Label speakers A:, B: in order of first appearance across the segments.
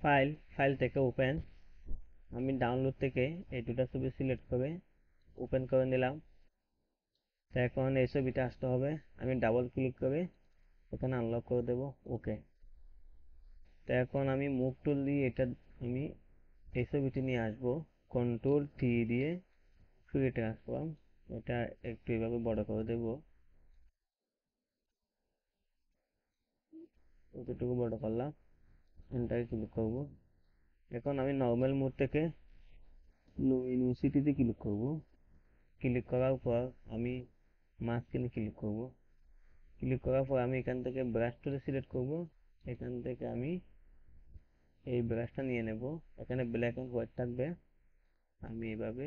A: File, file থেকে open, আমি download থেকে এই দুটো ছবি সিলেক্ট করে ওপেন করে নিলাম। তো এখন এই ছবিটা আসতে হবে, আমি ডাবল ক্লিক করে এখানে আনলক করে দেব। ওকে। তো এখন আমি মুভ টুল দিয়ে এটা আমি এই ছবিটি নিয়ে আসবো, কন্ট্রোল টি দিয়ে ফ্রি ট্রান্সফর্ম, এটা একটু এভাবে বড় করে দেব, এতটুকু বড় করলাম, এন্টারে ক্লিক করব। এখন আমি নর্মাল মোড থেকে লুমিনোসিটিতে ক্লিক করব। ক্লিক করার পর আমি মাঝখানে ক্লিক করব। ক্লিক করার পর আমি এখান থেকে ব্রাশ টুলে সিলেক্ট করব। এখান থেকে আমি এই ব্রাশটা নিয়ে নেব, এখানে ব্ল্যাক এন্ড হোয়াইট থাকবে, আমি এভাবে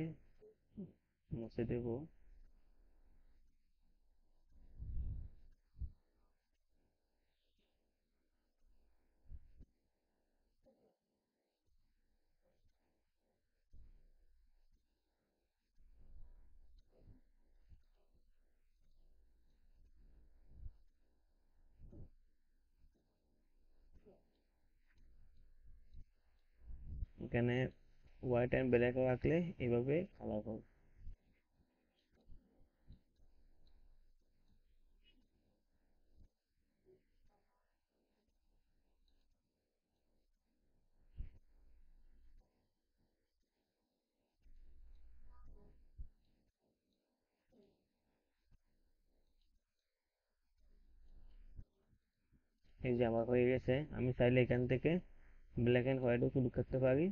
A: মুছে দেব। এখানে হোয়াইট এন্ড ব্ল্যাক রাখলে এইভাবে কালার হবে। এই যে আমার হয়ে গেছে, আমি চাইলে এখান থেকে ব্ল্যাক এন্ড হোয়াইটও ক্লিক করতে পারি।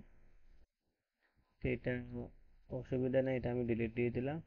A: তো এটা অসুবিধা নেই, এটা আমি ডিলিট দিয়ে দিলাম।